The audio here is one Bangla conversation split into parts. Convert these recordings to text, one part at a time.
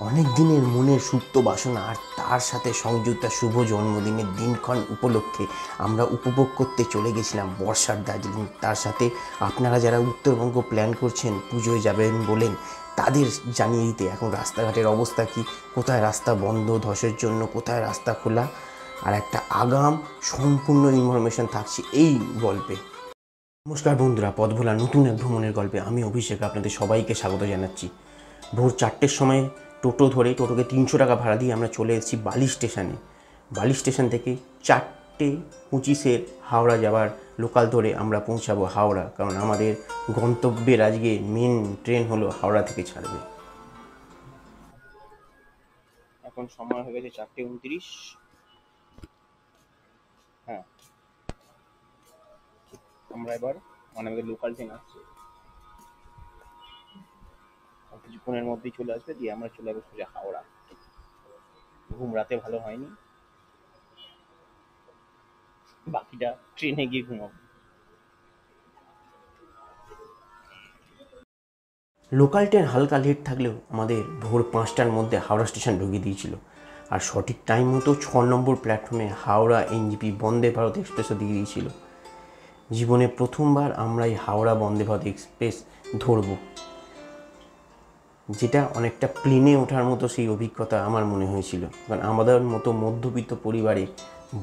অনেক দিনের মনের সুপ্ত বাসনা আর তার সাথে সংযুক্ত শুভ জন্মদিনের দিনক্ষণ উপলক্ষে আমরা উপভোগ করতে চলে গেছিলাম বর্ষার দার্জিলিং। তার সাথে আপনারা যারা উত্তরবঙ্গ প্ল্যান করছেন, পুজোয় যাবেন বলেন, তাদের জানিয়ে দিতে এখন রাস্তাঘাটের অবস্থা কী, কোথায় রাস্তা বন্ধ ধসের জন্য, কোথায় রাস্তা খোলা, আর একটা আগাম সম্পূর্ণ ইনফরমেশন থাকছে এই গল্পে। নমস্কার বন্ধুরা, পথ ভোলা নতুন এক ভ্রমণের গল্পে আমি অভিষেক আপনাদের সবাইকে স্বাগত জানাচ্ছি। ভোর 4টের সময় টোটো ধরে, টোটোকে 300 টাকা ভাড়া দিয়ে আমরা চলে এসেছি বালি স্টেশনে। বালি স্টেশন থেকে 4:25 হাওড়া যাওয়ার লোকাল ধরে আমরা পৌঁছাবো হাওড়া, কারণ আমাদের গন্তব্যের আজকে মেন ট্রেন হলো হাওড়া থেকে ছাড়বে। এখন সময় হয়ে গেছে 4:29। হ্যাঁ, আমরা এবার আমাদের লোকাল ট্রেন আসছে, কিছুক্ষণের মধ্যেই চলে আসবে, দিয়ে আমরা চলে যাবো সোজা হাওড়া। ঘুম রাতে ভালো হয়নি, বাকিটা ট্রেনে গিয়ে ঘুমাবো। লোকাল ট্রেন হালকা লেট থাকলেও আমাদের ভোর 5টার মধ্যে হাওড়া স্টেশন ঢুকিয়ে দিয়েছিল, আর সঠিক টাইম মতো 6 নম্বর প্ল্যাটফর্মে হাওড়া এনজিপি বন্দে ভারত এক্সপ্রেসও দিয়ে দিয়েছিল। জীবনে প্রথমবার আমরা এই হাওড়া বন্দে ভারত এক্সপ্রেস ধরব, যেটা অনেকটা প্লেনে ওঠার মতো সেই অভিজ্ঞতা আমার মনে হয়েছিল। কারণ আমাদের মতো মধ্যবিত্ত পরিবারে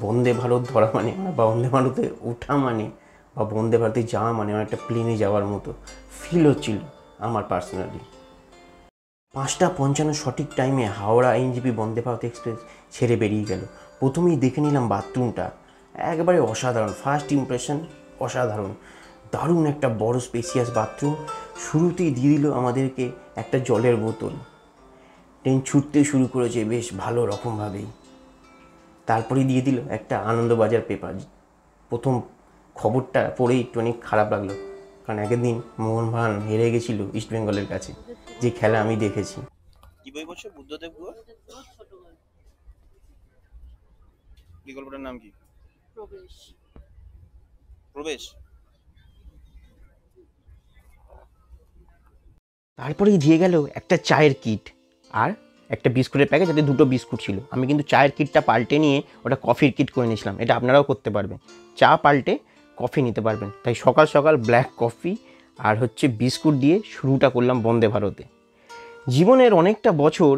বন্দে ভারত ধরা মানে বা বন্দে ভারতে ওঠা মানে বা বন্দে ভারতে যাওয়া মানে অনেকটা প্লেনে যাওয়ার মতো ফিল হচ্ছিল আমার পার্সোনালি। 5:55 সঠিক টাইমে হাওড়া এনজিপি বন্দে ভারত এক্সপ্রেস ছেড়ে বেরিয়ে গেল। প্রথমেই দেখে নিলাম বাথরুমটা, একবারে অসাধারণ। ফার্স্ট ইমপ্রেশন অসাধারণ, দারুণ একটা বড় স্পেসিয়াস বাথরুম। শুরুতেই দিয়ে দিল আমাদেরকে একটা জলের বোতল। ট্রেন ছুটতে শুরু করেছে বেশ ভালো রকমভাবেই। তারপরে দিয়ে দিল একটা আনন্দবাজার পেপার। প্রথম খবরটা পড়েই একটু অনেক খারাপ লাগলো, কারণ আগের দিন মোহনবাগান হেরে গেছিল ইস্টবেঙ্গলের কাছে, যে খেলা আমি দেখেছি। কি বই পড়ছো? বুদ্ধদেব গুহর কি গল্পটার নাম কি? প্রবেশ। প্রবেশ। তারপরেই দিয়ে গেল একটা চায়ের কিট আর একটা বিস্কুটের প্যাকেট, যাতে 2টো বিস্কুট ছিল। আমি কিন্তু চায়ের কিটটা পাল্টে নিয়ে ওটা কফির কিট করে নিয়েছিলাম। এটা আপনারাও করতে পারবেন, চা পাল্টে কফি নিতে পারবেন। তাই সকাল সকাল ব্ল্যাক কফি আর বিস্কুট দিয়ে শুরুটা করলাম বন্দে ভারতে। জীবনের অনেকটা বছর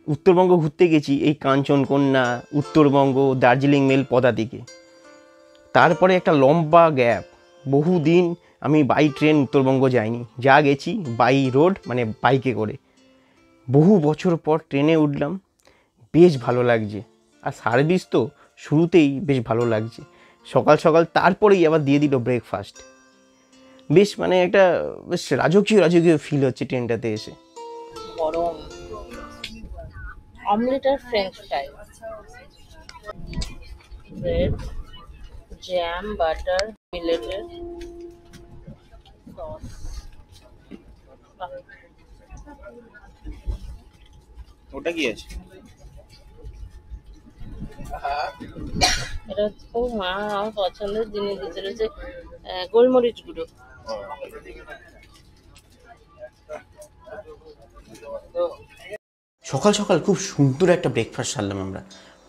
উত্তরবঙ্গ ঘুরতে গেছি, এই কাঞ্চনকন্যা, উত্তরবঙ্গ, দার্জিলিং মেল পদাতিকে। তারপরে একটা লম্বা গ্যাপ, বহুদিন আমি বাই ট্রেন উত্তরবঙ্গ যাইনি, যা গেছি বাই রোড মানে বাইকে করে। বহু বছর পর ট্রেনে উঠলাম, বেশ ভালো লাগছে। আর সার্ভিস তো শুরুতেই বেশ ভালো লাগছে, সকাল সকাল। তারপরেই আবার দিয়ে দিল ব্রেকফাস্ট। বেশ মানে একটা বেশ রাজকীয় রাজকীয় ফিল হচ্ছে ট্রেনটাতে এসে। গরম অমলেট আর French fry, bread, jam, butter, মিলেটের সস। ওটা কি আছে? এটা ও মা আমার পছন্দের জিনিস দিতে রয়েছে, গোলমরিচ গুঁড়ো। সকাল সকাল খুব সুন্দর একটা ব্রেকফাস্ট সারলাম আমরা।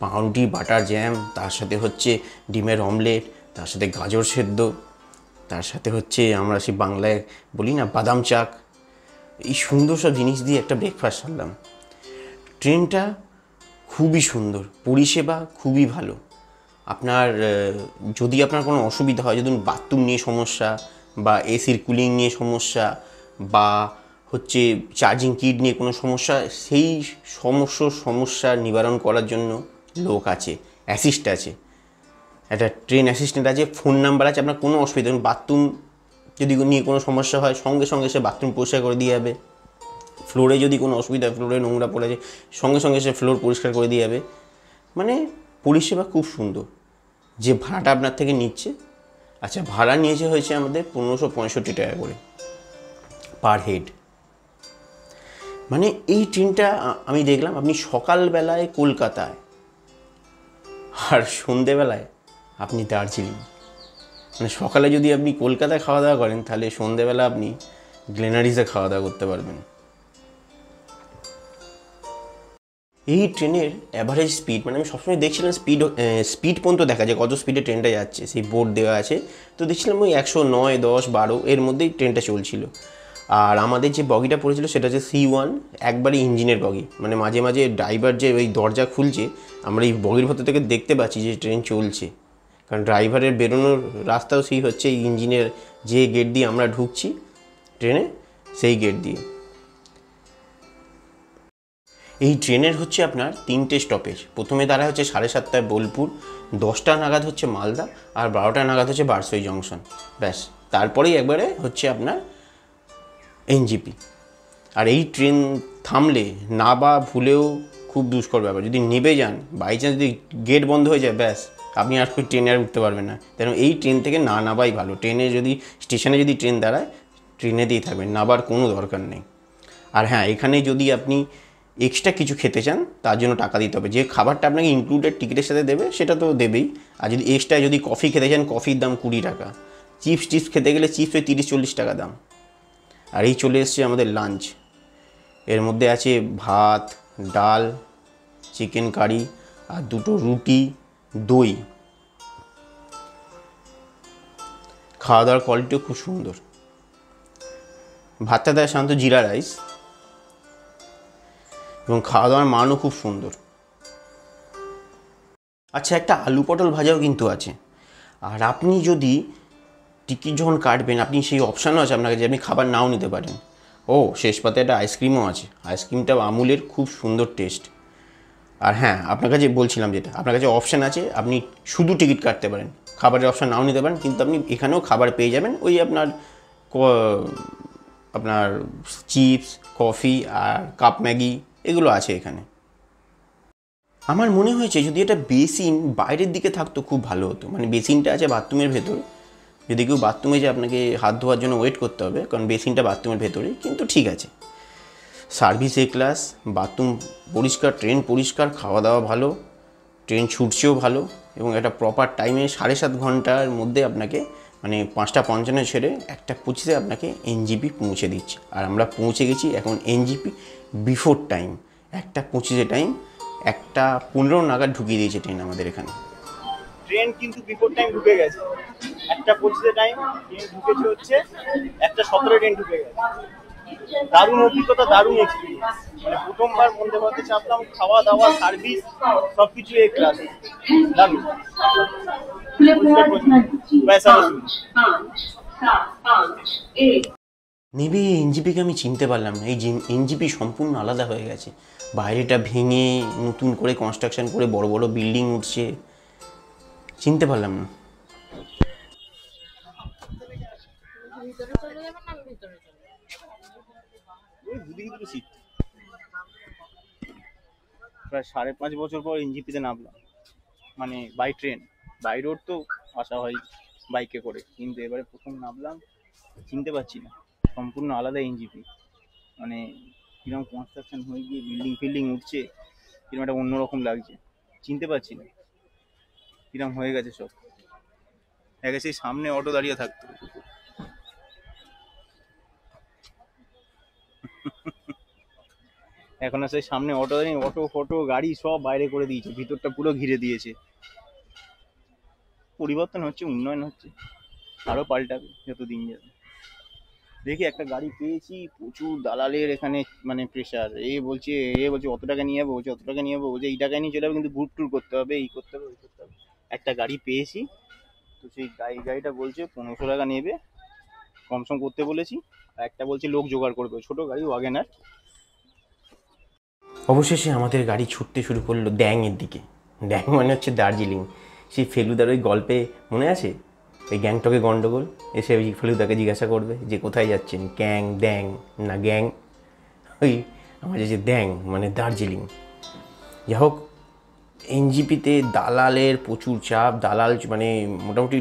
পাউরুটি, বাটার জ্যাম, তার সাথে ডিমের অমলেট, তার সাথে গাজর সেদ্ধ, তার সাথে আমরা সেই বাংলায় বলি না বাদাম চাক। এই সুন্দর সব জিনিস দিয়ে একটা ব্রেকফাস্ট সারলাম। ট্রেনটা খুবই সুন্দর, পরিষেবা খুবই ভালো। যদি আপনার কোনো অসুবিধা হয়, যদি বাথরুম নিয়ে সমস্যা বা এসির কুলিং নিয়ে সমস্যা বা চার্জিং কিট নিয়ে কোনো সমস্যা, সেই সমস্যা নিবারণ করার জন্য লোক আছে, অ্যাসিস্ট আছে, একটা ট্রেন অ্যাসিস্ট্যান্ট আছে, ফোন নাম্বার আছে। আপনার কোনো অসুবিধা নেই, বাথরুম যদি নিয়ে কোনো সমস্যা হয় সঙ্গে সঙ্গে সে বাথরুম পরিষ্কার করে দিয়ে যাবে। ফ্লোরে যদি কোনো অসুবিধা, ফ্লোরে নোংরা পড়েছে, সঙ্গে সঙ্গে সে ফ্লোর পরিষ্কার করে দিয়ে যাবে। মানে পরিষেবা খুব সুন্দর। যে ভাড়াটা আপনার থেকে নিচ্ছে, আচ্ছা ভাড়া হয়েছে আমাদের 1565 টাকা করে পার হেড। মানে এই ট্রেনটা আমি দেখলাম, আপনি সকালবেলায় কলকাতায় আর সন্ধেবেলায় আপনি দার্জিলিং। মানে সকালে যদি আপনি কলকাতায় খাওয়া দাওয়া করেন, তাহলে সন্ধেবেলা আপনি গ্লেনারিসে খাওয়া দাওয়া করতে পারবেন। এই ট্রেনের অ্যাভারেজ স্পিড, মানে আমি সবসময় দেখছিলাম স্পিড পর্যন্ত দেখা যায়, কত স্পিডে ট্রেনটা যাচ্ছে, সেই বোর্ড দেওয়া আছে। তো দেখছিলাম ওই 109, 10, 12 এর মধ্যেই ট্রেনটা চলছিল। আর আমাদের যে বগিটা পড়েছিল সেটা হচ্ছে C1, একবারই ইঞ্জিনের বগি, মানে মাঝে মাঝে ড্রাইভার যে ওই দরজা খুলছে, আমরা এই বগির ভেতর থেকে দেখতে পাচ্ছি যে ট্রেন চলছে। কারণ ড্রাইভারের বেরোনোর রাস্তাও সেই হচ্ছে এই ইঞ্জিনের যে গেট দিয়ে আমরা ঢুকছি ট্রেনে, সেই গেট দিয়ে। এই ট্রেনের হচ্ছে আপনার 3টে স্টপেজ। প্রথমে দাঁড়ায় হচ্ছে 7:30টায় বোলপুর, 10টা নাগাদ হচ্ছে মালদা, আর 12টা নাগাদ হচ্ছে বারসই জংশন। ব্যাস, তারপরেই একবারে হচ্ছে আপনার এনজিপি। আর এই ট্রেন থামলে নাবা ভুলেও খুব দুষ্কর ব্যাপার। যদি নেবে যান, বাই চান্স যদি গেট বন্ধ হয়ে যায়, ব্যাস আপনি আর ট্রেনে আর উঠতে পারবেন না। তেমন এই ট্রেন থেকে না নাবাই ভালো। ট্রেনে যদি স্টেশনে যদি ট্রেন দাঁড়ায়, ট্রেনেতেই থাকবেন, নাবার কোনো দরকার নেই। আর হ্যাঁ, এখানে যদি আপনি এক্সট্রা কিছু খেতে চান তার জন্য টাকা দিতে হবে। যে খাবারটা আপনাকে ইনক্লুডেড টিকিটের সাথে দেবে সেটা তো দেবেই। আর যদি এক্সট্রা যদি কফি খেতে চান, কফির দাম 20 টাকা। চিপস খেতে গেলে চিপস ওই 30-40 টাকা দাম। আর এই চলে এসছে আমাদের লাঞ্চ। এর মধ্যে আছে ভাত, ডাল, চিকেন কারি আর 2টো রুটি, দই। খাওয়া দাওয়ার কোয়ালিটিও খুব সুন্দর। ভাতটা দেয় সাধারণত জিরা রাইস, এবং খাওয়া দাওয়ার মানও খুব সুন্দর। আচ্ছা, একটা আলু পটল ভাজাও কিন্তু আছে। আর আপনি যদি টিকিট যখন কাটবেন, আপনি সেই অপশানও আছে আপনাকে যে আপনি খাবার নাও নিতে পারেন। ও শেষ পাতে একটা আইসক্রিমও আছে। আইসক্রিমটাও আমুলের, খুব সুন্দর টেস্ট। আর হ্যাঁ, আপনার কাছে বলছিলাম যেটা, আপনার কাছে অপশান আছে, আপনি শুধু টিকিট কাটতে পারেন, খাবারের অপশান নাও নিতে পারেন, কিন্তু আপনি এখানেও খাবার পেয়ে যাবেন। ওই আপনার আপনার চিপস, কফি আর কাপ ম্যাগি এগুলো আছে এখানে। আমার মনে হয়েছে যদি এটা বেসিন বাইরের দিকে থাকতো খুব ভালো হতো। মানে বেসিনটা আছে বাথরুমের ভেতর, যদি কেউ বাথরুমে যে আপনাকে হাত ধোয়ার জন্য ওয়েট করতে হবে, কারণ বেসিনটা বাথরুমের ভেতরেই। কিন্তু ঠিক আছে, সার্ভিস এ ক্লাস, বাথরুম পরিষ্কার, ট্রেন পরিষ্কার, খাওয়া দাওয়া ভালো, ট্রেন ছুটছেও ভালো, এবং একটা প্রপার টাইমে 7.5 ঘন্টার মধ্যে আপনাকে, মানে 5:55 ছেড়ে 1:25 আপনাকে এনজিপি পৌঁছে দিচ্ছে। আর আমরা পৌঁছে গেছি এখন এনজিপি বিফোর টাইম, 1:25 টাইম, 1:15 নাগাদ ঢুকিয়ে দিয়েছে ট্রেন আমাদের এখানে। ট্রেন কিন্তু বিফোর টাইম ঢুকে গেছে। 1:25 টাইম ট্রেন ঢুকেছে, হচ্ছে 1:17 ট্রেন ঢুকে গেছে। দারুণ অভিজ্ঞতা, দারুণ এক্সপিরিয়েন্স। মানে প্রথমবার বন্দে ভারতে চাপলাম, খাওয়া দাওয়া, সার্ভিস সবকিছু এ ক্লাস, দারুণ। নেবে এনজিপিকে আমি চিনতে পারলাম না। এই এনজিপি সম্পূর্ণ আলাদা হয়ে গেছে। বাইরেটা ভেঙে নতুন করে কনস্ট্রাকশন করে বড় বড় বিল্ডিং উঠছে, চিনতে পারলাম না। ভিতরে চলে যাবেন না, ভিতরে চলে ওই দুদিকে দুটো সিট। প্রায় 5.5 বছর পর এনজিপিতে নামলাম, মানে বাই ট্রেন। বাই রোড তো আসা হয় বাইকে করে, কিন্তু এবারে প্রথম নামলাম, চিনতে পারছি না। সম্পূর্ণ আলাদা এনজিপি। মানে কিরকম কনস্ট্রাকশন হয়ে গিয়ে বিল্ডিং ফিল্ডিং উঠছে, কিরকম একটা অন্যরকম লাগছে, চিনতে পারছি না কিরকম হয়ে গেছে সব। আগে সেই সামনে অটো দাঁড়িয়ে থাকতো, এখন আর সেই সামনে অটো দাঁড়িয়ে, অটো ফটো গাড়ি সব বাইরে করে দিয়েছে, ভিতরটা পুরো ঘিরে দিয়েছে। পরিবর্তন হচ্ছে, উন্নয়ন হচ্ছে, আরো পাল্টাবে যত দিন যাবে। দেখি একটা গাড়ি পেয়েছি, প্রচুর দালালের এখানে মানে প্রেশার। বলছে অত টাকা নিয়ে যাবো, বলছে অত টাকা নিয়ে যাবো, বলছে এই টাকায় নিয়ে চলে যাবে, কিন্তু ঘুর টুর করতে হবে, এই করতে হবে, ওই করতে হবে। একটা গাড়ি পেয়েছি, তো সেই গাড়িটা বলছে 1500 টাকা নেবে, কমসম করতে বলেছি। আর একটা বলছে লোক জোগাড় করবে, ছোট গাড়ি, ওয়াগনার। অবশেষে আমাদের গাড়ি ছুটতে শুরু করলো দ্যাংয়ের দিকে। দ্যাং মানে হচ্ছে দার্জিলিং। সেই ফেলুদার ওই গল্পে মনে আছে, ওই গ্যাংটকে গন্ডগোল, এসে ওই ফেলুদাকে জিজ্ঞাসা করবে যে কোথায় যাচ্ছেন, গ্যাং দ্যাং না গ্যাং। ওই আমার যে দ্যাং মানে দার্জিলিং। যাই হোক, এনজিপিতে দালালের প্রচুর চাপ। দালাল মানে মোটামুটি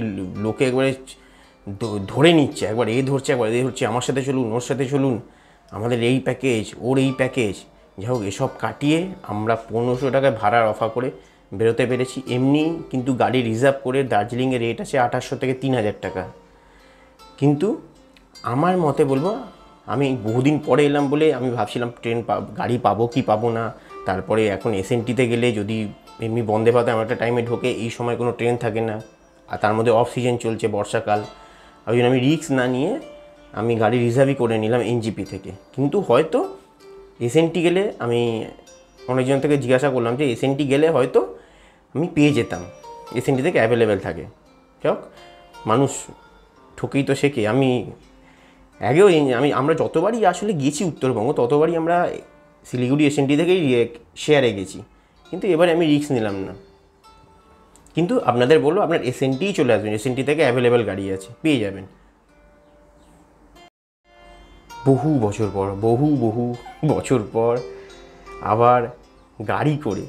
লোকে একবারে ধরে নিচ্ছে, একবার এ ধরছে, একবার এ ধরছে, আমার সাথে চলুন, ওর সাথে চলুন, আমাদের এই প্যাকেজ, ওর এই প্যাকেজ। যাই হোক, এসব কাটিয়ে আমরা 1500 টাকায় ভাড়ার অফার করে বেরোতে পেরেছি। এমনি কিন্তু গাড়ি রিজার্ভ করে দার্জিলিংয়ের রেট আছে 2800 থেকে 3000 টাকা। কিন্তু আমার মতে বলবো, আমি বহুদিন পরে এলাম বলে আমি ভাবছিলাম গাড়ি পাবো কি পাবো না, তারপরে এখন এসএনটিতে গেলে যদি এমনি বন্দে ভারত এমন একটা টাইমে ঢোকে, এই সময় কোনো ট্রেন থাকে না, আর তার মধ্যে অফ সিজন চলছে, বর্ষাকাল, ওই জন্য আমি রিস্ক না নিয়ে আমি গাড়ি রিজার্ভই করে নিলাম এনজিপি থেকে। কিন্তু হয়তো এসএনটি গেলে, আমি অনেকজন থেকে জিজ্ঞাসা করলাম যে এসএনটি গেলে হয়তো আমি পেয়ে যেতাম, এসএনটি থেকে অ্যাভেলেবেল থাকে। হোক, মানুষ ঠকেই তো শেখে। আমি আগেও আমরা যতবারই আসলে গেছি উত্তরবঙ্গ, ততবারই আমরা শিলিগুড়ি এসএনটি থেকেই শেয়ারে গেছি, কিন্তু এবারে আমি রিস্ক নিলাম না। কিন্তু আপনাদের বলবো, আপনার এসএনটিই চলে আসবেন, এসএনটি থেকে অ্যাভেলেবেল গাড়ি আছে, পেয়ে যাবেন। বহু বছর পর আবার গাড়ি করে,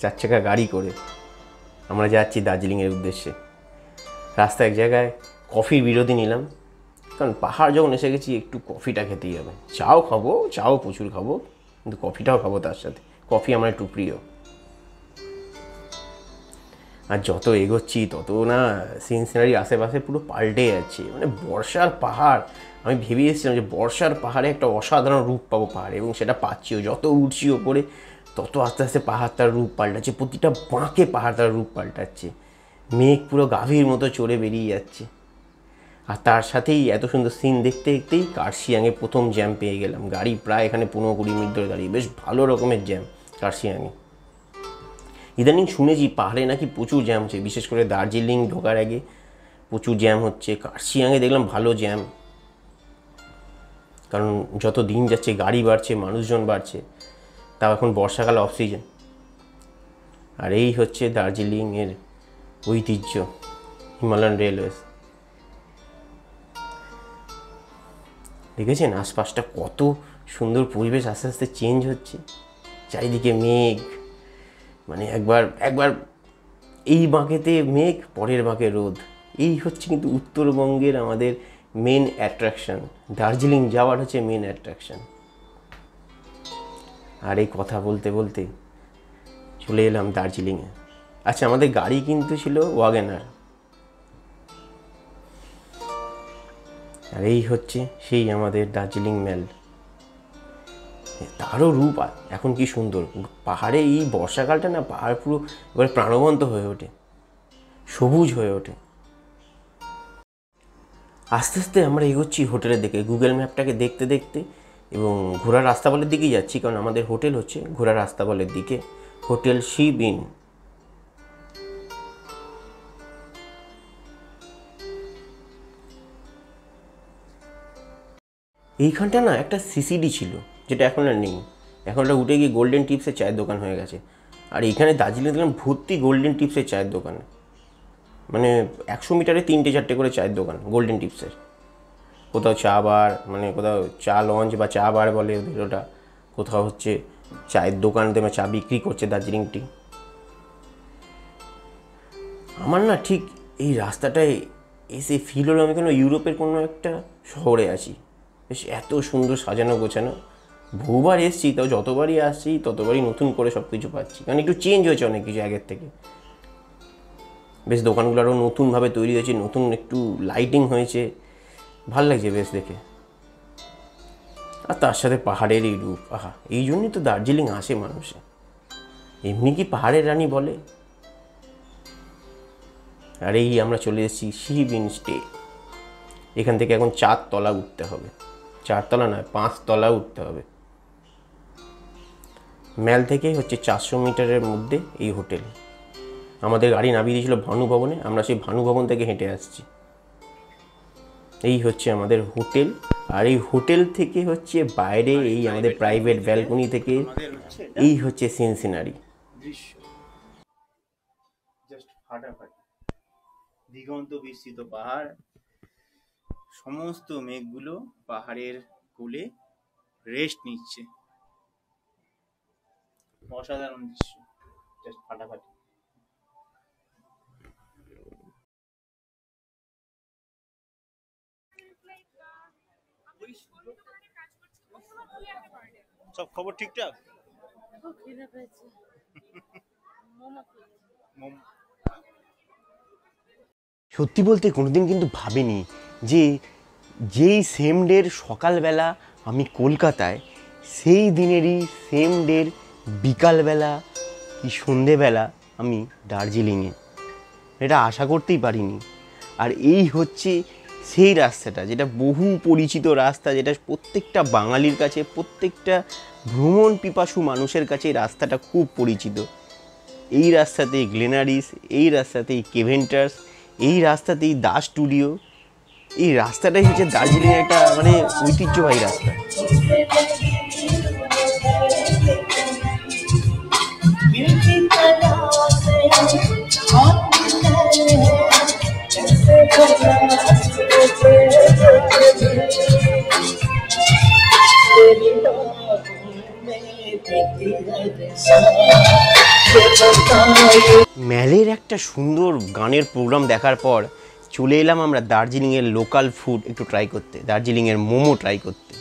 4 চাকা গাড়ি করে আমরা যাচ্ছি দার্জিলিংয়ের উদ্দেশ্যে। রাস্তায় এক জায়গায় কফির বিরতি নিলাম, কারণ পাহাড় যখন এসে গেছি একটু কফিটা খেতেই হবে। চাও খাবো, চাও প্রচুর খাবো, কিন্তু কফিটাও খাবো তার সাথে। কফি আমার একটু প্রিয়। আর যত এগোচ্ছি তত না সিনসিনারির আশেপাশে পুরো পাল্টে যাচ্ছে, মানে বর্ষার পাহাড়। আমি ভেবে এসেছিলাম যে বর্ষার পাহাড়ে একটা অসাধারণ রূপ পাবো পাহাড়ে, এবং সেটা পাচ্ছিও। যত উঠছি ওপরে তত আস্তে আস্তে পাহাড় তার রূপ পাল্টাচ্ছে, প্রতিটা বাঁকে পাহাড় তার রূপ পাল্টাচ্ছে। মেঘ পুরো গাভীর মতো চড়ে বেরিয়ে যাচ্ছে, আর তার সাথেই এত সুন্দর সিন দেখতে দেখতেই কার্শিয়াংয়ে প্রথম জ্যাম পেয়ে গেলাম। গাড়ি প্রায় এখানে 15-20 মিনিট ধরে দাঁড়িয়ে, বেশ ভালো রকমের জ্যাম কার্শিয়াংয়ে। ইদানিং শুনেছি পাহাড়ে নাকি প্রচুর জ্যাম হচ্ছে, বিশেষ করে দার্জিলিং ঢোকার আগে প্রচুর জ্যাম হচ্ছে। কার্শিয়াংয়ে দেখলাম ভালো জ্যাম, কারণ যত দিন যাচ্ছে গাড়ি বাড়ছে, মানুষজন বাড়ছে, তাও এখন বর্ষাকাল অফ সিজন। আর এই হচ্ছে দার্জিলিংয়ের ঐতিহ্য, হিমালয়ান রেলওয়েজ। দেখেছেন আশপাশটা কত সুন্দর পরিবেশ, আস্তে আস্তে চেঞ্জ হচ্ছে, চারিদিকে মেঘ, মানে একবার এই বাঁকেতে মেঘ, পরের বাঁকে রোদ। এই হচ্ছে কিন্তু উত্তরবঙ্গের আমাদের মেন অ্যাট্রাকশন। দার্জিলিং যাওয়ার হচ্ছে মেন অ্যাট্রাকশন। আর এই কথা বলতে বলতে চলে এলাম দার্জিলিংয়ে। আচ্ছা, আমাদের গাড়ি কিন্তু ছিল ওয়াগনার। আর এই হচ্ছে সেই আমাদের দার্জিলিং মেল। তারও রূপ এখন কি সুন্দর। পাহাড়ে এই বর্ষাকালটা না, পাহাড় পুরো এবার প্রাণবন্ত হয়ে ওঠে, সবুজ হয়ে ওঠে। আস্তে আস্তে আমরা এগোচ্ছি হোটেলের দিকে, গুগল ম্যাপটাকে দেখতে দেখতে, এবং ঘোড়ার রাস্তাবলের দিকেই যাচ্ছি, কারণ আমাদের হোটেল হচ্ছে ঘোড়ার রাস্তাবলের দিকে, হোটেল শিব ইন। এইখানটা না একটা সিসিডি ছিল, যেটা এখন আর নেই। এখন ওটা উঠে গিয়ে গোল্ডেন টিপসের চায়ের দোকান হয়ে গেছে। আর এইখানে দার্জিলিং দেখলাম ভর্তি গোল্ডেন টিপসের চায়ের দোকান, মানে 100 মিটারে 3-4টে করে চায়ের দোকান গোল্ডেন টিপসের। কোথাও চা বার, মানে কোথাও চা লঞ্চ বা চা বার বলে ওদের ওটা, কোথাও হচ্ছে চায়ের দোকান দেবে, চা বিক্রি করছে দার্জিলিং টি। আমার না ঠিক এই রাস্তাটায় এসে ফিল হলো আমি কোনো ইউরোপের কোনো একটা শহরে আছি। বেশ এত সুন্দর সাজানো গোছানো। বহুবার এসেছি, তাও যতবারই আসছি ততবারই নতুন করে সব কিছু পাচ্ছি, কারণ একটু চেঞ্জ হয়েছে অনেক কিছু আগের থেকে। বেশ দোকানগুলো আরও নতুনভাবে তৈরি হয়েছে, নতুন একটু লাইটিং হয়েছে, ভাল লাগছে বেশ দেখে। আর তার সাথে পাহাড়ের এই রূপ, আহা, এই জন্যই তো দার্জিলিং আসে মানুষে। এমনি কি পাহাড়ের রানী বলে। আর এই আমরা চলে এসেছি শিব ইন স্টে। এখান থেকে এখন 4 তলা উঠতে হবে, 4 তলা নয় 5 তলা উঠতে হবে। ম্যাল থেকে হচ্ছে 400 মিটারের মধ্যে এই হোটেল। আমাদের গাড়ি নামিয়ে দিয়েছিল ভানু ভবনে, আমরা সেই ভানু ভবন থেকে হেঁটে আসছি। এই হচ্ছে আমাদের হোটেল। আর এই হোটেল থেকে হচ্ছে বাইরে এই আমাদের প্রাইভেট ব্যালকনি থেকে এই হচ্ছে সিনসিনারি দৃশ্য, জাস্ট ফাটাফাটি। দিগন্ত বিস্তৃত পাহাড়, সমস্ত মেঘগুলো পাহাড়ের কোলে রেস্ট নিচ্ছে। অসাধারণ দৃশ্য, জাস্ট ফাটাফাটি। সব খবর ঠিকঠাক? সত্যি বলতে কোনোদিন কিন্তু ভাবিনি যে যেই সেম ডের সকালবেলা আমি কলকাতায়, সেই দিনেরই সেম ডের বিকালবেলা কি সন্ধেবেলা আমি দার্জিলিংয়ে, এটা আশা করতেই পারিনি। আর এই হচ্ছে সেই রাস্তাটা, যেটা বহু পরিচিত রাস্তা, যেটা প্রত্যেকটা বাঙালির কাছে, প্রত্যেকটা ভ্রমণ পিপাসু মানুষের কাছে এই রাস্তাটা খুব পরিচিত। এই রাস্তাতেই গ্লেনারিস, এই রাস্তাতেই কেভেন্টার্স, এই রাস্তাতেই দাস স্টুডিও। এই রাস্তাটাই হচ্ছে দার্জিলিংয়ের একটা মানে ঐতিহ্যবাহী রাস্তা। ম্যালের একটা সুন্দর গানের প্রোগ্রাম দেখার পর চলে এলাম আমরা দার্জিলিংয়ের লোকাল ফুড একটু ট্রাই করতে, দার্জিলিংয়ের মোমো ট্রাই করতে।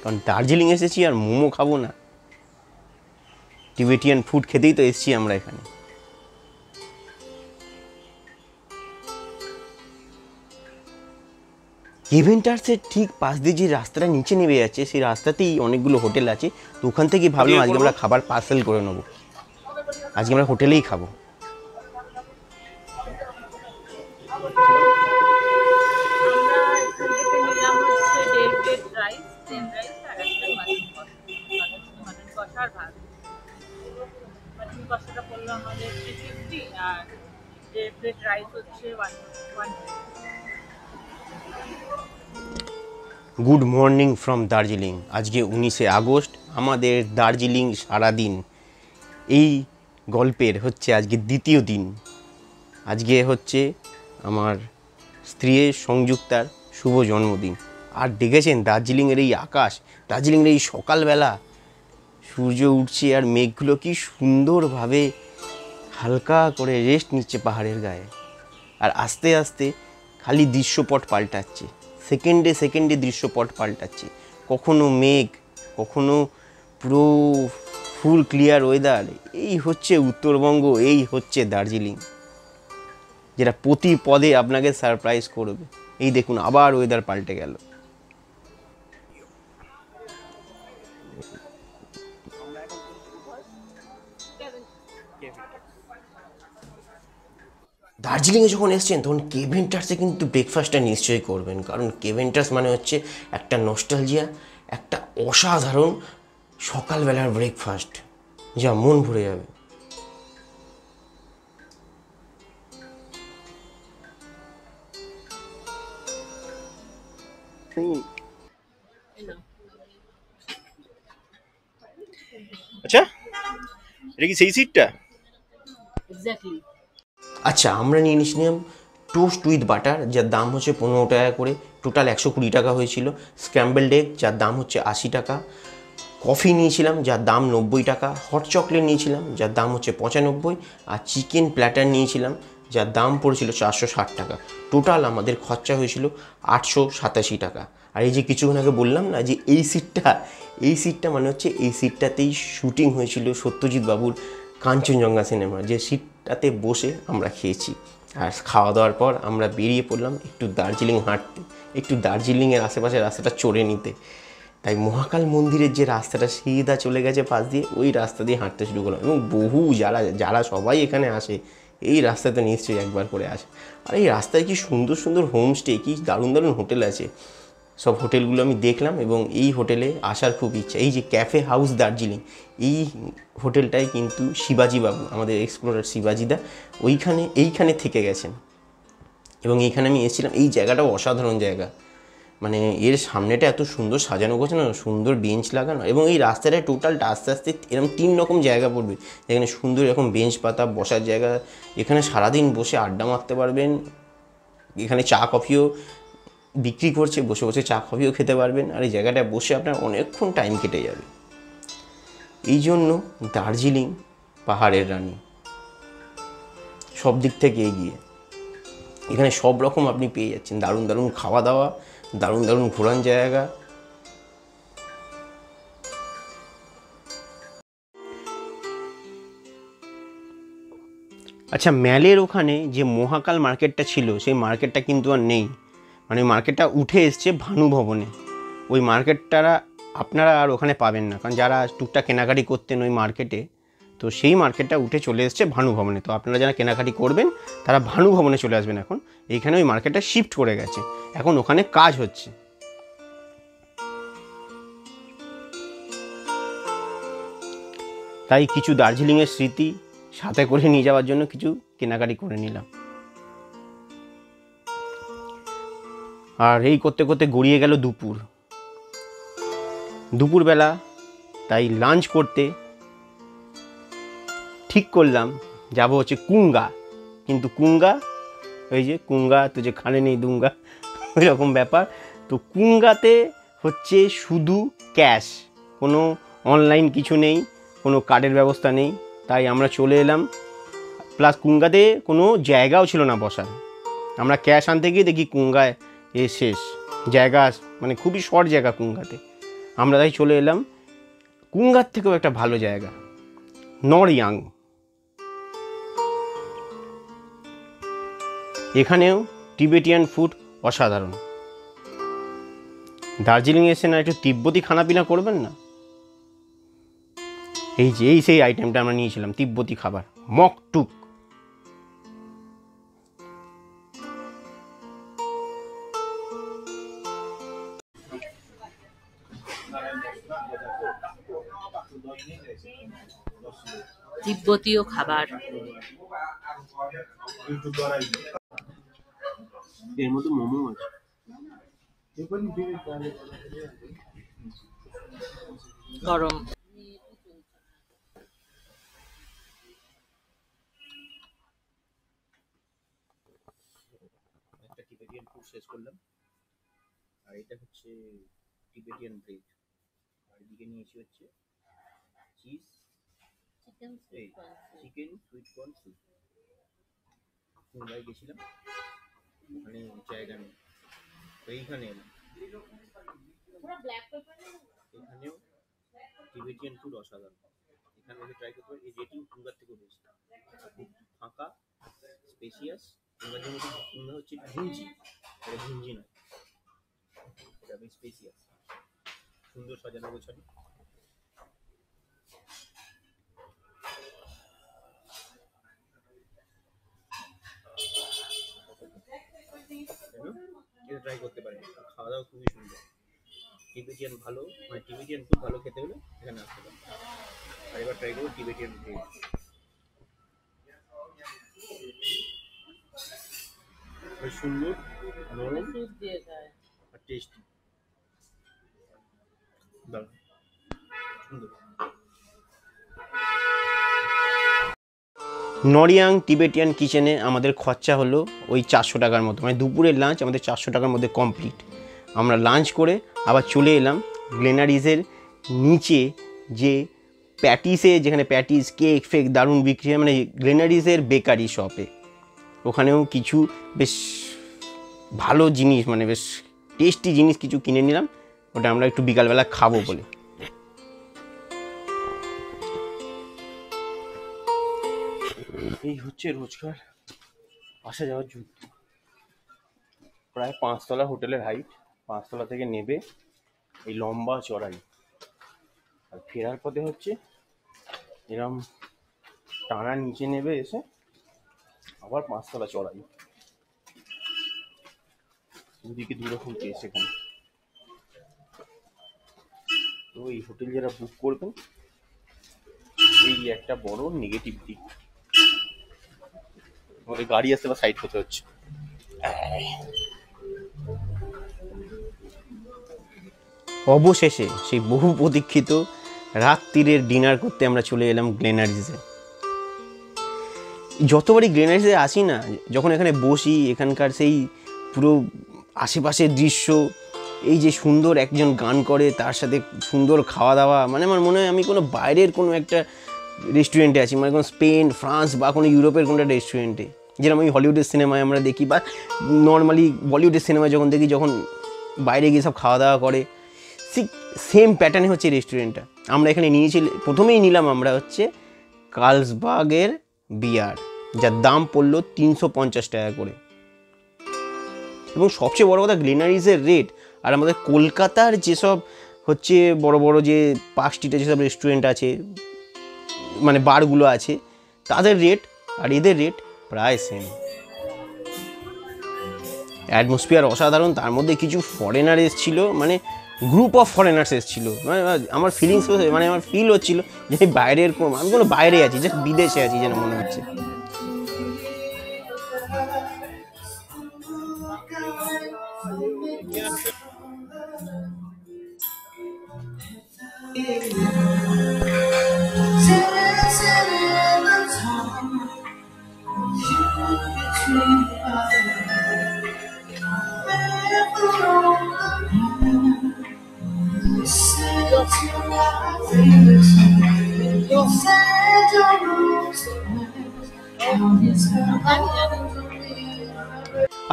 কারণ দার্জিলিং এসেছি আর মোমো খাবো না, টিবেটিয়ান ফুড খেতেই তো এসেছি আমরা এখানে। কেভেন্টার্সের ঠিক পাশ দিয়ে যে রাস্তাটা নিচে নেমে যাচ্ছে, সেই রাস্তাতেই অনেকগুলো হোটেল আছে। তো ওখান থেকে ভাবলাম আজকে আমরা খাবার পার্সেল করে নেবো, আজকে আমরা হোটেলেই খাবো। Good morning from Darjeeling. আজকে 19শে আগস্ট, আমাদের দার্জিলিং সারাদিন এই গল্পের হচ্ছে আজকে দ্বিতীয় দিন। আজকে হচ্ছে আমার স্ত্রীর সংযুক্তার শুভ জন্মদিন। আর দেখেছেন দার্জিলিংয়ের এই আকাশ, দার্জিলিংয়ের এই সকালবেলা সূর্য উঠছে আর মেঘগুলো কি সুন্দরভাবে হালকা করে রেস্ট নিচ্ছে পাহাড়ের গায়ে। আর আস্তে আস্তে খালি দৃশ্যপট পাল্টাচ্ছে, সেকেন্ডে সেকেন্ডে দৃশ্যপট পাল্টাচ্ছে। কখনো মেঘ, কখনো পুরো ফুল ক্লিয়ার ওয়েদার। এই হচ্ছে উত্তরবঙ্গ, এই হচ্ছে দার্জিলিং, যেটা প্রতি পদে আপনাকে সারপ্রাইজ করবে। এই দেখুন আবার ওয়েদার পাল্টে গেল। দার্জিলিংয়ে যখন এসছেন তখন কেভেন্টার্সে কিন্তু ব্রেকফাস্টটা নিশ্চয়ই করবেন, কারণ কেভেন্টার্স মানে হচ্ছে একটা নস্টালজিয়া, একটা অসাধারণ সকালবেলার ব্রেকফাস্ট, যা মন ভরে যাবে। আচ্ছা, এটা কি সেই সিটটা? এক্স্যাক্টলি। আচ্ছা, আমরা নিয়ে নিয়েছিলাম টোস্ট উইথ বাটার, যার দাম হচ্ছে 15 টাকা করে, টোটাল 120 টাকা হয়েছিল। স্ক্র্যাম্বলড এগ, যার দাম হচ্ছে 80 টাকা। কফি নিয়েছিলাম, যার দাম 90 টাকা। হট চকলেট নিয়েছিলাম, যার দাম হচ্ছে 95। আর চিকেন প্ল্যাটার নিয়েছিলাম, যার দাম পড়েছিল 460 টাকা। টোটাল আমাদের খরচা হয়েছিল 887 টাকা। আর এই যে কিছুক্ষণ আগে বললাম না যে এই সিটটা মানে হচ্ছে এই সিটটাতেই শ্যুটিং হয়েছিল সত্যজিৎ বাবুর কাঞ্চনজঙ্ঘা সিনেমা, যে সিটটাতে বসে আমরা খেয়েছি। আর খাওয়া দাওয়ার পর আমরা বেরিয়ে পড়লাম একটু দার্জিলিং হাঁটতে, একটু দার্জিলিংয়ের আশেপাশে রাস্তাটা চড়ে নিতে। তাই মহাকাল মন্দিরের যে রাস্তাটা সিধা চলে গেছে পাশ দিয়ে, ওই রাস্তা দিয়ে হাঁটতে শুরু করলাম। এবং বহু যারা সবাই এখানে আসে এই রাস্তাতে নিশ্চয়ই একবার করে আসে। আর এই রাস্তায় কি সুন্দর সুন্দর হোমস্টে, কি দারুণ দারুণ হোটেল আছে। সব হোটেলগুলো আমি দেখলাম এবং এই হোটেলে আসার খুব ইচ্ছা। এই যে ক্যাফে হাউস দার্জিলিং, এই হোটেলটাই কিন্তু শিবাজি বাবু, আমাদের এক্সপ্লোরার শিবাজিদা এইখানে থেকে গেছেন। এবং এইখানে আমি এসেছিলাম। এই জায়গাটাও অসাধারণ জায়গা, মানে এর সামনেটা এত সুন্দর সাজানো গোছানো, সুন্দর বেঞ্চ লাগানো। এবং এই রাস্তাটায় টোটালটা আস্তে আস্তে এরকম 3 রকম জায়গা পড়বে, যেখানে সুন্দর এরকম বেঞ্চ পাতা বসার জায়গা। এখানে সারাদিন বসে আড্ডা মারতে পারবেন। এখানে চা কফিও বিক্রি করছে, বসে বসে চা কফিও খেতে পারবেন। আর এই জায়গাটায় বসে আপনার অনেকক্ষণ টাইম কেটে যাবে। এই জন্য দার্জিলিং পাহাড়ের রানী, সব দিক থেকে এগিয়ে। এখানে সব রকম আপনি পেয়ে যাচ্ছেন, দারুণ দারুণ খাওয়া দাওয়া, দারুণ দারুণ ঘোরার জায়গা। আচ্ছা, ম্যালের ওখানে যে মহাকাল মার্কেটটা ছিল, সেই মার্কেটটা কিন্তু আর নেই। মানে মার্কেটটা উঠে এসছে ভানু ভবনে। ওই মার্কেটটা আপনারা আর ওখানে পাবেন না, কারণ যারা টুকটাক কেনাকাটি করতেন ওই মার্কেটে, তো সেই মার্কেটটা উঠে চলে এসছে ভানু ভবনে। তো আপনারা যারা কেনাকাটি করবেন তারা ভানু ভবনে চলে আসবেন। এখন এইখানে ওই মার্কেটটা শিফট করে গেছে, এখন ওখানে কাজ হচ্ছে। তাই কিছু দার্জিলিংয়ের স্মৃতি সাথে করে নিয়ে যাওয়ার জন্য কিছু কেনাকাটি করে নিলাম। আর এই করতে করতে গড়িয়ে গেল দুপুরবেলা। তাই লাঞ্চ করতে ঠিক করলাম যাব হচ্ছে কুঙ্গা। কিন্তু কুঙ্গা, ওই যে কুঙ্গা তো যে খানে নেই দুঙ্গা, ওই রকম ব্যাপার। তো কুঙ্গাতে হচ্ছে শুধু ক্যাশ, কোনো অনলাইন কিছু নেই, কোনো কার্ডের ব্যবস্থা নেই। তাই আমরা চলে এলাম, প্লাস কুঙ্গাতে কোনো জায়গাও ছিল না বসার। আমরা ক্যাশ আনতে গিয়ে দেখি কুঙ্গায় শেষ জায়গা, মানে খুবই শর্ট জায়গা কুঙ্গাতে। আমরা তাই চলে এলাম কুঙ্গার থেকেও একটা ভালো জায়গা, নরিয়াং। এখানেও টিবেটিয়ান ফুড অসাধারণ। দার্জিলিং এসে না একটু তিব্বতি খানাপিনা করবেন না? এই সেই আইটেমটা আমরা নিয়েছিলাম, তিব্বতি খাবার, মকটুক। তিব্বতীয় খাবার। এর মধ্যে মোমো আছে। গরম। একটা টিবেটিয়ান ফুড শেষ করলাম, আর এটা হচ্ছে টিবেটিয়ান ব্রেড। আর এদিকে নিয়েছি হচ্ছে cheese, chicken sweet corn soup. Mumbai গেছিলাম, ওখানে জায়গা নেই, তো এইখানে এলাম। এখানেও টিবেটিয়ান ফুড অসাধারণ। এখানে এসে ট্রাই করতে পারি। এই রেটিং কুঙ্গার থেকেও বেশি, খুব ফাঁকা, স্পেশিয়াস। কুঙ্গার মধ্যে কুঙ্গা হচ্ছে ঘুঞ্জি, এটা ঘুঞ্জি নয়, এটা বেশ স্পেশিয়াস, সুন্দর সাজানো গোছানো। এটা ট্রাই করতে পারেন, খাওয়া দাওয়া খুবই সুন্দর। টিবেটিয়ান ভালো, মানে টিবেটিয়ান ফুড ভালো খেতে হলে এখানে আসতে পারেন। আর এবার ট্রাই করবো টিবেটিয়ান ব্রেড। সুন্দর, নরম আর টেস্টি, দারুণ সুন্দর। নরিয়াং টিবেটিয়ান কিচেনে আমাদের খরচা হলো ওই 400 টাকার মতো, মানে দুপুরের লাঞ্চ আমাদের 400 টাকার মধ্যে কমপ্লিট। আমরা লাঞ্চ করে আবার চলে এলাম গ্লেনারিজের নিচে, যে প্যাটিসে, যেখানে প্যাটিস কেক ফেক দারুণ বিক্রি হয়, মানে গ্লেনারিজের বেকারি শপে। ওখানেও কিছু বেশ ভালো জিনিস, মানে বেশ টেস্টি জিনিস কিছু কিনে নিলাম, ওটা আমরা একটু বিকালবেলা খাবো বলে। এই হচ্ছে রোজকার আসা যাওয়ার যুদ্ধ। প্রায় 5 তলা হোটেলের হাইট, 5 তলা থেকে নেবে এই লম্বা চড়াই, আর ফেরার পথে হচ্ছে এরম টানা নিচে নেবে এসে আবার 5 তলা চড়াই। দুদিকে দুরকম কেস এখানে। তো এই হোটেল যারা বুক করবেন, এই একটা বড় নেগেটিভ দিক, আমাদের গাড়ি আসতে বা সাইড করতে হচ্ছে। অবশেষে সেই বহু প্রতীক্ষিত রাত্রিরের ডিনার করতে আমরা চলে এলাম গ্লেনারিজে। যতবারই গ্লেনারিজে আসি না, যখন এখানে বসি, এখানকার সেই পুরো আশেপাশের দৃশ্য, এই যে সুন্দর একজন গান করে, তার সাথে সুন্দর খাওয়া দাওয়া, মানে আমার মনে হয় আমি কোনো বাইরের কোনো একটা রেস্টুরেন্টে আছি, মানে কোনো স্পেন, ফ্রান্স বা কোনো ইউরোপের কোনো একটা রেস্টুরেন্টে, যেরকম ওই হলিউডের সিনেমায় আমরা দেখি, বা নর্মালি বলিউডের সিনেমায় যখন দেখি, যখন বাইরে গিয়ে সব খাওয়া দাওয়া করে, সেম প্যাটার্নে হচ্ছে রেস্টুরেন্টটা। আমরা এখানে নিয়েছি, প্রথমেই নিলাম আমরা হচ্ছে কার্লসবার্গের বিয়ার, যার দাম পড়লো 350 টাকা করে। এবং সবচেয়ে বড় কথা, গ্লেনারিজের রেট আর আমাদের কলকাতার যেসব হচ্ছে বড় বড় যে পার্ক স্ট্রিটে যেসব রেস্টুরেন্ট আছে, মানে বারগুলো আছে, তাদের রেট আর এদের রেট প্রায় সেম। অ্যাটমসফিয়ার অসাধারণ, তার মধ্যে কিছু ফরেনার এসেছিল, মানে গ্রুপ অফ ফরেনার্স এসেছিল, মানে আমার ফিলিংস, মানে আমার ফিল হচ্ছিল যে আমি বাইরের আমি কোনো বাইরে আছি, জাস্ট বিদেশে আছি যেন মনে হচ্ছে।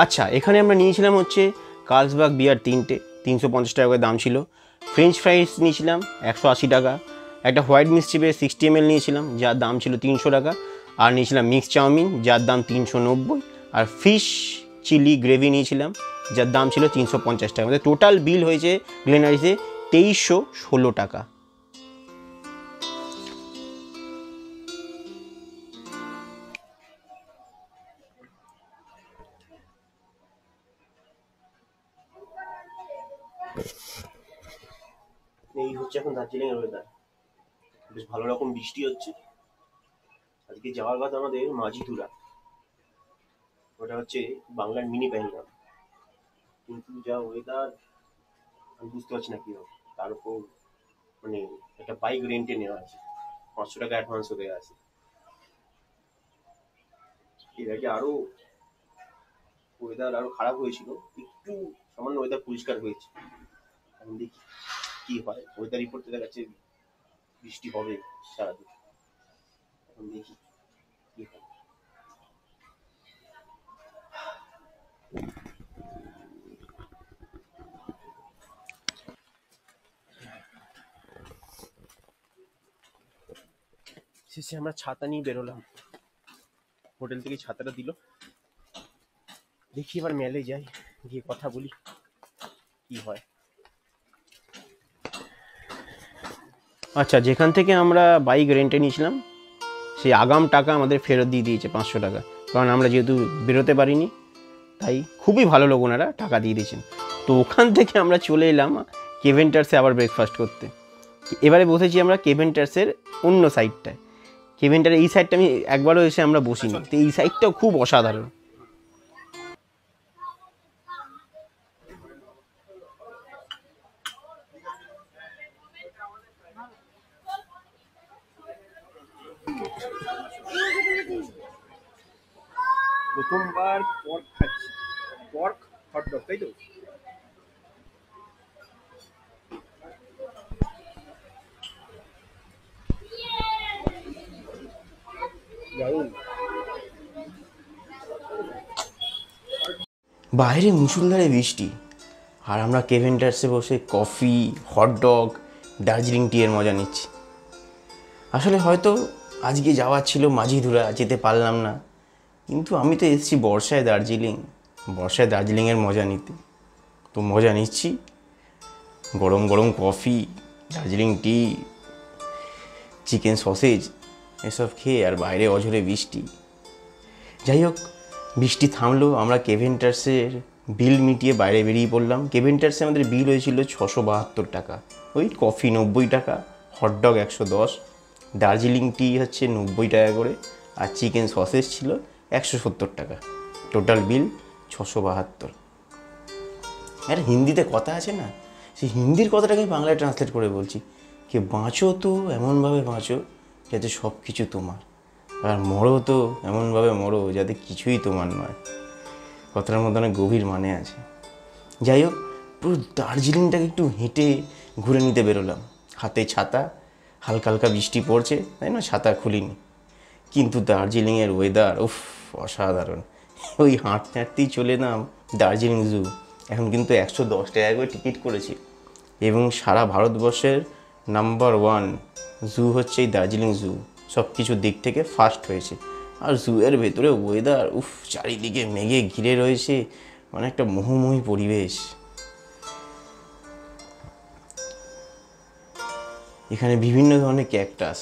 আচ্ছা, এখানে আমরা নিয়েছিলাম হচ্ছে কার্লসবার্গ বিয়ার 3টে, 350 টাকা করে দাম ছিল। ফ্রেঞ্চ ফ্রাইস নিয়েছিলাম 180 টাকা। একটা হোয়াইট মিস্ট্রিপে 60 ml নিয়েছিলাম, যার দাম ছিল 300 টাকা। আর নিয়েছিলাম মিক্স চাউমিন, যার দাম 390। আর ফিশ চিলি গ্রেভি নিয়েছিলাম, যার দাম ছিল 350 টাকা। আমাদের টোটাল বিল হয়েছে গ্লেনারিসে 2316 টাকা। এই হচ্ছে এখন দার্জিলিংয়ের ওয়েদার, বেশ ভালো রকম বৃষ্টি হচ্ছে। আজকে যাওয়ার কথা আমাদের মাঝিধুরা, ওটা হচ্ছে বাংলার মিনি পেহেলগাম, কিন্তু যা ওয়েদার আমি বুঝতে পারছি না কি হবে। তার উপর মানে একটা বাইক রেন্টে নেওয়া আছে, 500 টাকা অ্যাডভান্স হয়ে আছে। এর আগে আরো ওয়েদার আরো খারাপ হয়েছিল, একটু সামান্য ওয়েদার পরিষ্কার হয়েছে। এখন দেখি কি হয়, ওয়েদার রিপোর্ট দেখা যাচ্ছে বৃষ্টি হবে সারাদিন। এখন দেখি কি হয়। শেষে আমরা ছাতা নিয়ে বেরোলাম, হোটেল থেকে ছাতাটা দিল। দেখি এবার মেলে যাই, গিয়ে কথা বলি কি হয়। আচ্ছা, যেখান থেকে আমরা বাইক রেন্টে নিয়েছিলাম সেই আগাম টাকা আমাদের ফেরত দিয়ে দিয়েছে 500 টাকা, কারণ আমরা যেহেতু বেরোতে পারিনি, তাই খুবই ভালো লোক, ওনারা টাকা দিয়ে দিয়েছেন। তো ওখান থেকে আমরা চলে এলাম কেভেন্টার্সে আবার ব্রেকফাস্ট করতে। এবারে বসেছি আমরা কেভেন্টার্সের অন্য সাইডটায়। কেভেন্টারের এই সাইডটা আমি একবারও এসে আমরা বসিনি, তো এই সাইডটাও খুব অসাধারণ। প্রথমবার পর্ক খাচ্ছি, পর্ক হটডগ, তাই তো? বাইরে মুষলধারে বৃষ্টি, আর আমরা কেভেন্টার্সে বসে কফি, হটডগ, দার্জিলিং টি এর মজা নিচ্ছি। আসলে হয়তো আজকে যাওয়ার ছিল মাঝিধুরা, যেতে পারলাম না, কিন্তু আমি তো এসেছি বর্ষায় দার্জিলিং, বর্ষায় দার্জিলিংয়ের মজা নিতে। তো মজা নিচ্ছি, গরম গরম কফি, দার্জিলিং টি, চিকেন সসেজ এসব খেয়ে, আর বাইরে অঝরে বৃষ্টি। যাই হোক, বৃষ্টি থামলো, আমরা কেভেন্টার্সের বিল মিটিয়ে বাইরে বেরিয়ে পড়লাম। কেভেন্টার্সে আমাদের বিল হয়েছিল 672 টাকা। ওই কফি 90 টাকা, হটডগ 110, দার্জিলিং টি হচ্ছে 90 টাকা করে, আর চিকেন সসেজ ছিল 170 টাকা। Total bill 672। আর হিন্দিতে কথা আছে না, সেই হিন্দির কথাটাকে বাংলায় ট্রান্সলেট করে বলছি, যে বাঁচো তো এমনভাবে বাঁচো যাতে সব কিছু তোমার, আর মরো তো এমনভাবে মরো যাতে কিছুই তোমার নয়। কথাটার মধ্যে অনেক গভীর মানে আছে। যাই হোক, পুরো দার্জিলিংটাকে একটু হেঁটে ঘুরে নিতে বেরোলাম। হাতে ছাতা, হালকা হালকা বৃষ্টি পড়ছে, তাই না, ছাতা খুলিনি, কিন্তু দার্জিলিংয়ের ওয়েদার উফ অসাধারণ। ওই হাঁটতে হাঁটতেই চলে এলাম দার্জিলিং জু। এখন কিন্তু 110 টাকা করে টিকিট করেছি, এবং সারা ভারতবর্ষের নাম্বার 1 জু হচ্ছে এই দার্জিলিং জু, সব কিছু দিক থেকে ফার্স্ট হয়েছে। আর জুয়ের ভেতরে ওয়েদার উফ, চারিদিকে মেঘে ঘিরে রয়েছে, মানে একটা মোহময়ী পরিবেশ। এখানে বিভিন্ন ধরনের ক্যাকটাস,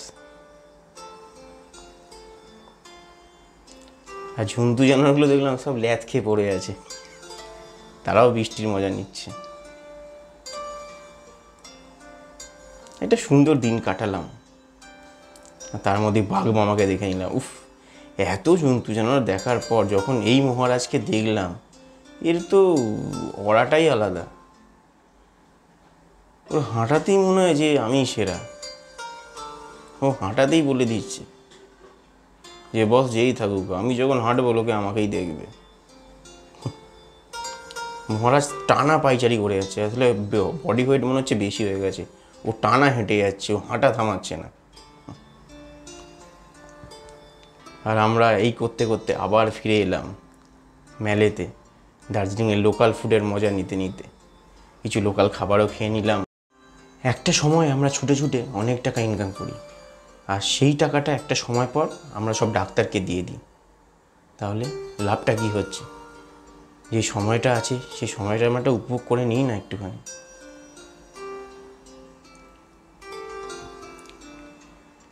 আর জন্তু জানোয়ারগুলো দেখলাম সব ল্যাথ খেয়ে পড়ে আছে, তারাও বৃষ্টির মজা নিচ্ছে। একটা সুন্দর দিন কাটালাম, আর তার মধ্যে বাঘ মামাকে দেখে নিলাম। উফ, এত জন্তু জানোয়ার দেখার পর যখন এই মহারাজকে দেখলাম, এর তো অরাটাই আলাদা। ওর হাঁটাতেই মনে হয় যে আমি সেরা। ও হাঁটাতেই বলে দিচ্ছে যে বস যেই থাকুক, আমি যখন হাঁটবো লোকে আমাকেই দেখবে। মহারাজ টানা পাইচারি করে যাচ্ছে, আসলে বডি ওয়েট মনে হচ্ছে বেশি হয়ে গেছে। ও টানা হেঁটে যাচ্ছে, ও হাঁটা থামাচ্ছে না। আর আমরা এই করতে করতে আবার ফিরে এলাম ম্যালেতে, দার্জিলিংয়ের লোকাল ফুডের মজা নিতে নিতে। কিছু লোকাল খাবারও খেয়ে নিলাম। একটা সময় আমরা ছুটে ছুটে অনেক টাকা ইনকাম করি, আর সেই টাকাটা একটা সময় পর আমরা সব ডাক্তারকে দিয়ে দিই। তাহলে লাভটা কী হচ্ছে? যে সময়টা আছে সেই সময়টা আমরা উপভোগ করে নিই না একটুখানি।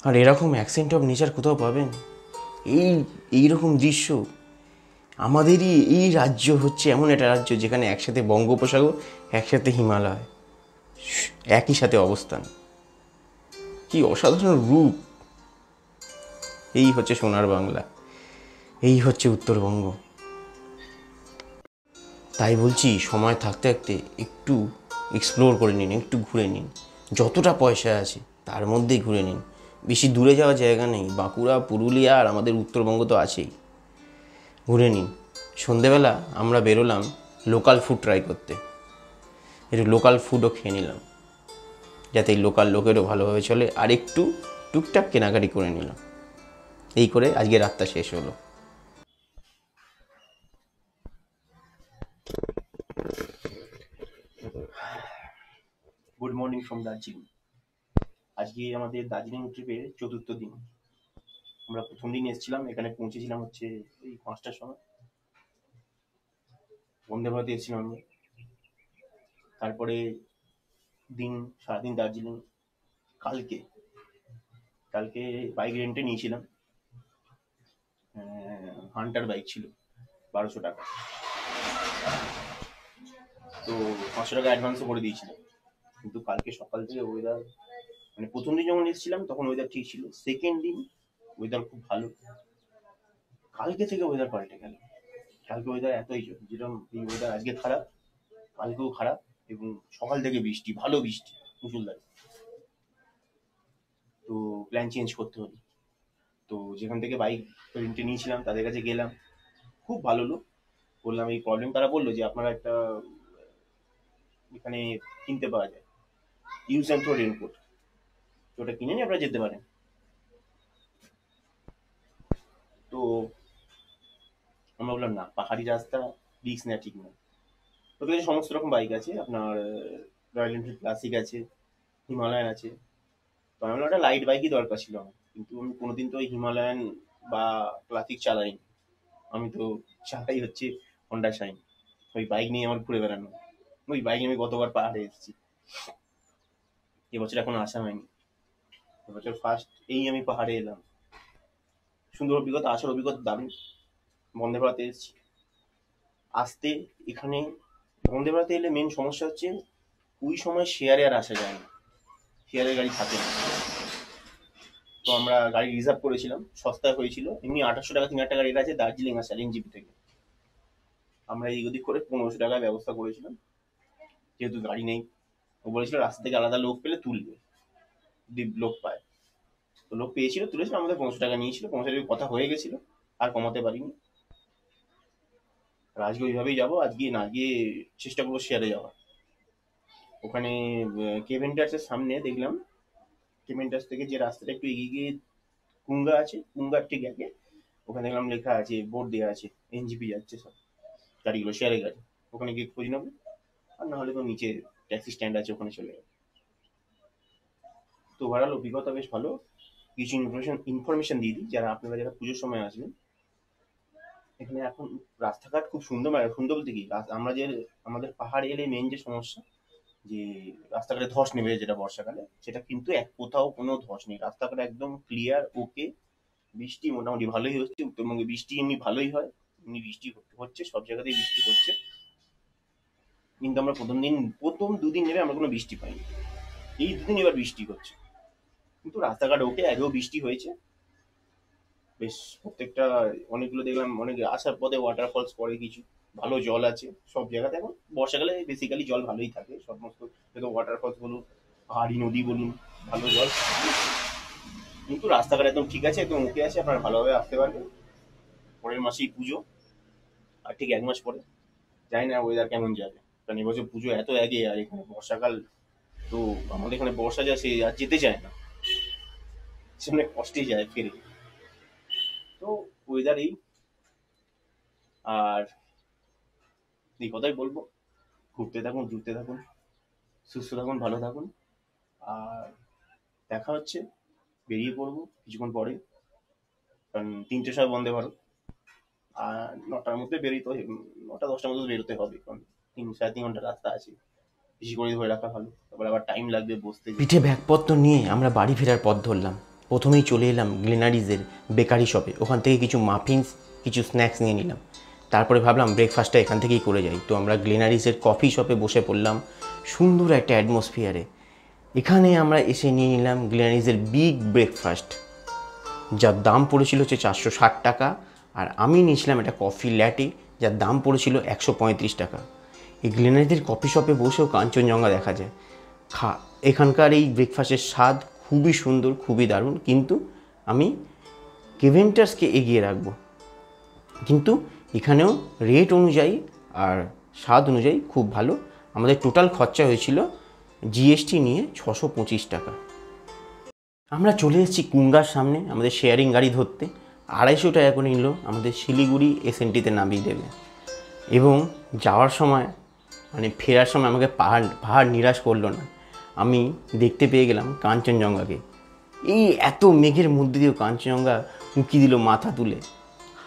আর এরকম অ্যাকসেন্ট অফ নেচার কোথাও পাবেন? এইরকম দৃশ্য আমাদেরই এই রাজ্য হচ্ছে এমন একটা রাজ্য যেখানে একসাথে বঙ্গোপসাগর, একসাথে হিমালয়, একই সাথে অবস্থান। কি অসাধারণ রূপ! এই হচ্ছে সোনার বাংলা, এই হচ্ছে উত্তরবঙ্গ। তাই বলছি, সময় থাকতে থাকতে একটু এক্সপ্লোর করে নিন, একটু ঘুরে নিন। যতটা পয়সা আছে তার মধ্যেই ঘুরে নিন। বেশি দূরে যাওয়ার জায়গা নেই, বাঁকুড়া, পুরুলিয়া আর আমাদের উত্তরবঙ্গ তো আছেই। ঘুরে নিন। সন্ধেবেলা আমরা বেরোলাম লোকাল ফুড ট্রাই করতে, একটু লোকাল ফুডও খেয়ে নিলাম, যাতে এই লোকাল লোকেরও ভালোভাবে চলে, আর একটু টুকটাক কেনাকাটি করে নিলাম। এই করে আজকে রাতটা শেষ হলো। Good morning from Darjeeling. আজকে আমাদের দার্জিলিং ট্রিপের 4র্থ দিন। আমরা প্রথম দিন এসেছিলাম, এখানে পৌঁছেছিলাম হচ্ছে এই 5টার সময়। বন্দে ভারতে এসেছিলাম আমরা। তারপরে দিন সারাদিন দার্জিলিং। কালকে কালকে বাইক রেন্টে নিয়েছিলাম, হান্টার বাইক ছিল, 1200 টাকা। তো 500 টাকা অ্যাডভান্সও করে দিয়েছিলাম। কিন্তু কালকে সকাল থেকে ওয়েদার, মানে প্রথম দিন যখন এসেছিলাম তখন ওয়েদার ঠিক ছিল, সেকেন্ড দিন ওয়েদার খুব ভালো, কালকে থেকে ওয়েদার পাল্টে গেল। কালকে ওয়েদার এতই যেরকম এই ওয়েদার আজকে খারাপ, কালকেও খারাপ, এবং সকাল থেকে বৃষ্টি, ভালো বৃষ্টি, মুষলধারে। তো প্ল্যান চেঞ্জ করতে হলো। তো যেখান থেকে বাইক রেন্টে নিয়েছিলাম তাদের কাছে গেলাম, খুব ভালো লোক। বললাম এই প্রবলেম, তারা বললো যে আপনারা একটা এখানে কিনতে পাওয়া যায় ইউজ অ্যান্ড থ্রো রেনকোট, তো ওটা কিনে নিয়ে আপনারা যেতে পারেন। তো আমরা বললাম না, পাহাড়ি রাস্তা, রিস্ক নেওয়া ঠিক না। ওদের কাছে সমস্ত রকম বাইক আছে, আপনার রয়্যাল এনফিল্ড ক্লাসিক আছে, হিমালয়ান আছে। তো আমি বললাম একটা লাইট বাইকই দরকার ছিল আমার, কিন্তু আমি কোনোদিন তো ওই হিমালয়ান বা ক্লাসিক চালাইনি। আমি তো চালাই হচ্ছে হন্ডা শাইন, ওই বাইক নিয়ে আমার ঘুরে বেড়ানো। ওই বাইক আমি গতবার পাহাড়ে এসেছি, এবছর এখনো আসা হয়নি। এবছর ফার্স্ট এই আমি পাহাড়ে এলাম। সুন্দর অভিজ্ঞতা, আসার অভিজ্ঞতা দারুণ। বন্দে ভারতে এসেছি আসতে। এখানে বন্দে ভারতে এলে মেন সমস্যা হচ্ছে ওই সময় শেয়ারে আর আসা যায় না, শেয়ারের গাড়ি থাকে না। তো আমরা গাড়ি রিজার্ভ করেছিলাম, সস্তায় হয়েছিল, এমনি 2800 টাকা 3000 টাকা রেট আছে দার্জিলিং আসা এনজিপি থেকে। আমরা এই ওদিক করে 1500 টাকার ব্যবস্থা করেছিলাম, যেহেতু গাড়ি নেই। ও বলেছিল রাস্তা থেকে আলাদা লোক পেলে তুলবে, যদি লোক পায়। তো লোক পেয়েছিল, তুলেছিল, আমাদের 1500 টাকা নিয়েছিল। 1500 টাকা কথা হয়ে গেছিল, আর কমাতে পারিনি। আর আজকে ওইভাবেই যাবো, আজকে না গিয়ে চেষ্টা করবো শেয়ারে যাওয়ার। ওখানে কেভেন্টার্সের সামনে দেখলাম, কেভেন্টার্স থেকে যে রাস্তাটা একটু এগিয়ে গিয়ে কুঙ্গা আছে, কুঙ্গার ঠিক আগে ওখানে দেখলাম লেখা আছে, বোর্ড দেওয়া আছে এনজিপি যাচ্ছে সব গাড়িগুলো, শেয়ারের গাড়ি। ওখানে গিয়ে খোঁজ নেবো, আর না হলে তো নিচে ট্যাক্সি স্ট্যান্ড আছে, ওখানে চলে যাবে। তো ওভারঅল অভিজ্ঞতা বেশ ভালো। কিছু ইনফরমেশন দিয়ে দিই, আপনারা যারা পুজোর সময় আসবেন, এখানে এখন রাস্তাঘাট খুব সুন্দর, মানে সুন্দর বলতে কি, আমরা যে আমাদের পাহাড়ে এলে মেন যে সমস্যা, যে রাস্তাঘাটে ধস নেমে যেটা বর্ষাকালে, সেটা কিন্তু কোথাও কোনো ধস নেই, রাস্তাঘাট একদম ক্লিয়ার, ওকে। বৃষ্টি মোটামুটি ভালোই হচ্ছে, উত্তরবঙ্গে বৃষ্টি এমনি ভালোই হয়, এমনি বৃষ্টি হচ্ছে, সব জায়গাতেই বৃষ্টি হচ্ছে। কিন্তু আমরা প্রথম দুদিন নেমে আমরা কোনো বৃষ্টি পাইনি, এই দুদিন এবার বৃষ্টি হচ্ছে, কিন্তু রাস্তাঘাট ওকে, আগেও বৃষ্টি হয়েছে বেশ প্রত্যেকটা, অনেকগুলো দেখলাম, অনেক আসার পথে ওয়াটারফলস পড়ে কিছু, ভালো জল আছে সব জায়গাতে। এখন বর্ষাকালে বেসিক্যালি জল ভালোই থাকে সমস্ত, ওয়াটারফলস বলুন, পাহাড়ি নদী বলুন, ভালো জল। কিন্তু রাস্তাঘাট একদম ঠিক আছে, একদম ওকে আছে, আপনারা ভালোভাবে আসতে পারবেন। পরের মাসেই পুজো, আর ঠিক 1 মাস পরে। জানি না ওয়েদার কেমন যাবে, কারণ এবছর পুজো এত আগে, আর এখানে বর্ষাকাল, তো আমাদের এখানে বর্ষা যায়, সে আর যেতে চায় না, সে অনেক কষ্টে যায় ফিরে। তো ওয়েদার এই, আর এই কথাই বলবো, ঘুরতে থাকুন, ঘুরতে থাকুন, সুস্থ থাকুন, ভালো থাকুন, আর দেখা হচ্ছে, বেরিয়ে পড়বো কিছুক্ষণ পরে, কারণ 3টের সময় বন্ধে ভারত, আর 9টার মধ্যে বেরোতে, 9টা-10টার মধ্যে বেরোতে হবে, কারণ 3-3.5 ঘন্টা রাস্তা আছে, বেশি করে ধরে রাখা ভালো, তারপরে আবার টাইম লাগবে বসতে। পিঠে ব্যাগপত্র নিয়ে আমরা বাড়ি ফেরার পথ ধরলাম। প্রথমেই চলে এলাম গ্লেনারিজের বেকারি শপে, ওখান থেকে কিছু মাফিনস, কিছু স্ন্যাক্স নিয়ে নিলাম। তারপরে ভাবলাম ব্রেকফাস্টটা এখান থেকেই করে যাই, তো আমরা গ্লেনারিজের কফি শপে বসে পড়লাম সুন্দর একটা অ্যাটমসফিয়ারে। এখানে আমরা এসে নিয়ে নিলাম গ্লেনারিজের বিগ ব্রেকফাস্ট, যার দাম পড়েছিল হচ্ছে 460 টাকা, আর আমি নিয়েছিলাম একটা কফি ল্যাটে, যার দাম পড়েছিল 135 টাকা। এই গ্লেনারিজের কফি শপে বসেও কাঞ্চনজঙ্ঘা দেখা যায়। এখানকার এই ব্রেকফাস্টের স্বাদ খুবই সুন্দর, খুবই দারুণ, কিন্তু আমি কেভেন্টার্সকে এগিয়ে রাখবো। কিন্তু এখানেও রেট অনুযায়ী আর স্বাদ অনুযায়ী খুব ভালো। আমাদের টোটাল খরচা হয়েছিল জিএসটি নিয়ে 625 টাকা। আমরা চলে এসেছি কুঙ্গার সামনে আমাদের শেয়ারিং গাড়ি ধরতে। 250 টাকা করে নিল আমাদের শিলিগুড়ি এসএনটিতে নামিয়ে দেবে, এবং যাওয়ার সময় মানে ফেরার সময় আমাকে পাহাড় নিরাশ করলো না। আমি দেখতে পেয়ে গেলাম কাঞ্চনজঙ্ঘাকে। এই এত মেঘের মধ্যে দিয়েও কাঞ্চনজঙ্ঘা উঁকি দিল মাথা তুলে,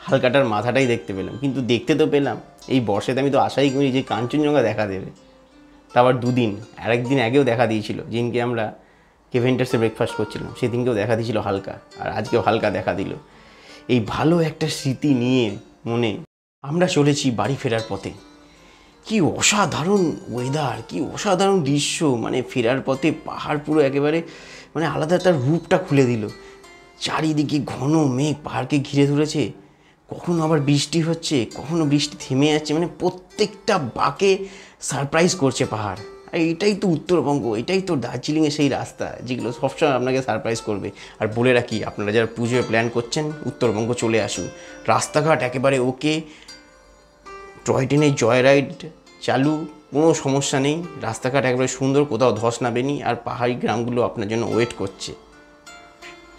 হালকাটার মাথাটাই দেখতে পেলাম, কিন্তু দেখতে তো পেলাম। এই বর্ষাতে আমি তো আশাই করি যে কাঞ্চনজঙ্ঘা দেখা দেবে। তারপর দুদিন, আরেকদিন আগেও দেখা দিয়েছিল, যেদিনকে আমরা কেভেন্টার্সে ব্রেকফাস্ট করছিলাম, সেদিনকেও দেখা দিয়েছিল হালকা, আর আজকেও হালকা দেখা দিল। এই ভালো একটা স্মৃতি নিয়ে মনে আমরা চলেছি বাড়ি ফেরার পথে। কি অসাধারণ ওয়েদার, কি অসাধারণ দৃশ্য, মানে ফেরার পথে পাহাড় পুরো একেবারে মানে আলাদা তার রূপটা খুলে দিল। চারিদিকে ঘন মেঘ পাহাড়কে ঘিরে ধরেছে, কখনো আবার বৃষ্টি হচ্ছে, কখনো বৃষ্টি থেমে যাচ্ছে, মানে প্রত্যেকটা বাঁকে সারপ্রাইজ করছে পাহাড়। আর এটাই তো উত্তরবঙ্গ, এটাই তো দার্জিলিংয়ের সেই রাস্তা যেগুলো সবসময় আপনাকে সারপ্রাইজ করবে। আর বলে রাখি, আপনারা যারা পুজোয় প্ল্যান করছেন উত্তরবঙ্গ চলে আসুন, রাস্তাঘাট একেবারে ওকে, টয় ট্রেনের জয় রাইড চালু, কোনো সমস্যা নেই, রাস্তাঘাট একেবারে সুন্দর, কোথাও ধস নামেনি, আর পাহাড়ি গ্রামগুলো আপনার জন্য ওয়েট করছে।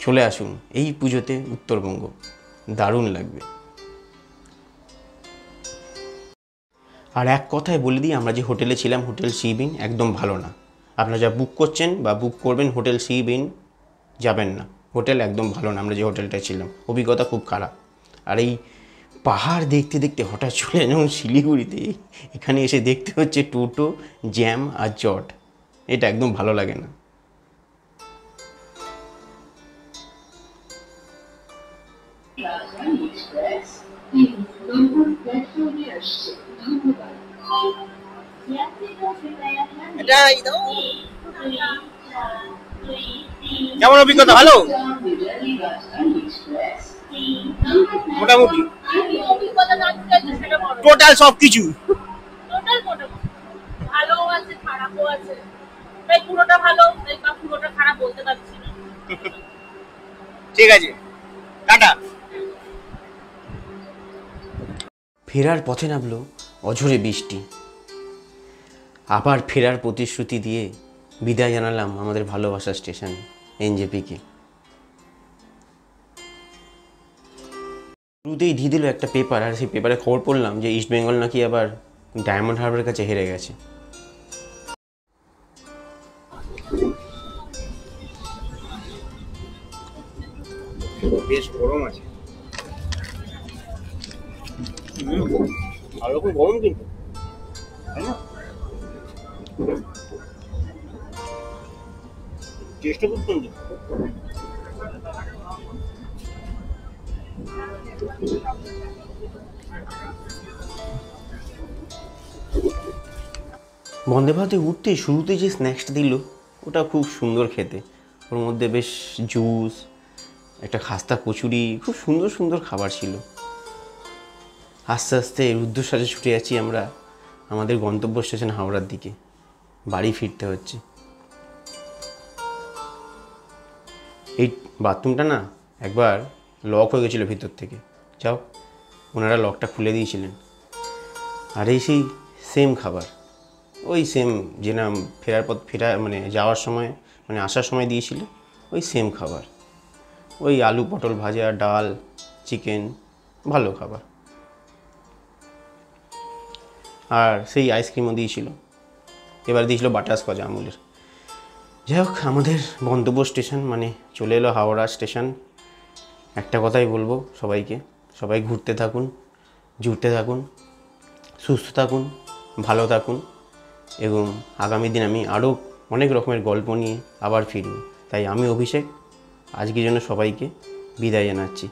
চলে আসুন এই পুজোতে উত্তরবঙ্গ, দারুণ লাগবে। আর এক কথায় বলে দিই, আমরা যে হোটেলে ছিলাম, হোটেল সি বিন একদম ভালো না। আপনারা যা বুক করছেন বা বুক করবেন হোটেল সি বিন, যাবেন না, হোটেল একদম ভালো না। আমরা যে হোটেলটায় ছিলাম অভিজ্ঞতা খুব খারাপ। আর এই পাহাড় দেখতে দেখতে হঠাৎ চলে যেমন শিলিগুড়িতে, এখানে এসে দেখতে হচ্ছে টোটো, জ্যাম আর জট, এটা একদম ভালো লাগে না। কেমন অভিজ্ঞতা? ভালো, মোটামুটি টোটাল সবকিছু ভালো আছে, খারাপও আছে, তাই পুরোটা ভালো তাই বা পুরোটা খারাপ বলতে পারছি না। ঠিক আছে, টাটা। ফেরার পথে নামলো অঝোরে বৃষ্টি। আবার ফেরার প্রতিশ্রুতি দিয়ে বিদায় জানালাম আমাদের ভালোবাসার স্টেশন এনজেপিকে। শুরুতেই দিয়ে দিল একটা পেপার, আর সেই পেপারে খবর পড়লাম যে ইস্ট বেঙ্গল নাকি আবার ডায়মন্ড হারবারের কাছে হেরে গেছে। বেশ গরম আছে, আর খুব গরম কিন্তু, তাই না? টেস্টটা খুব সুন্দর। বন্দে ভারতে উঠতে শুরুতে যে স্ন্যাক্সটা দিল ওটা খুব সুন্দর খেতে। ওর মধ্যে বেশ জুস, একটা খাস্তা কচুরি, খুব সুন্দর সুন্দর খাবার ছিল। আস্তে আস্তে রুদ্ধশ্বাসে ছুটে যাচ্ছি আমরা আমাদের গন্তব্য স্টেশন হাওড়ার দিকে। বাড়ি ফিরতে হচ্ছে। এই বাথরুমটা না একবার লক হয়ে গেছিলো ভিতর থেকে, যাও ওনারা লকটা খুলে দিয়েছিলেন। আর এই সেই সেম খাবার, ওই সেম যে নাম ফেরা মানে যাওয়ার সময় মানে আসার সময় দিয়েছিল, ওই সেম খাবার, ওই আলু পটল ভাজা, ডাল, চিকেন, ভালো খাবার। আর সেই আইসক্রিমও দিয়েছিল, এবার দিয়েছিল বাটারস্কচ আমুলের। যাই হোক, আমাদের গন্তব্য স্টেশন মানে চলে এলো হাওড়া স্টেশন। একটা কথাই বলবো সবাইকে, সবাই ঘুরতে থাকুন, জুড়তে থাকুন, সুস্থ থাকুন, ভালো থাকুন, এবং আগামী দিন আমি আরও অনেক রকমের গল্প নিয়ে আবার ফিরব। তাই আমি অভিষেক আজকের জন্য সবাইকে বিদায় জানাচ্ছি।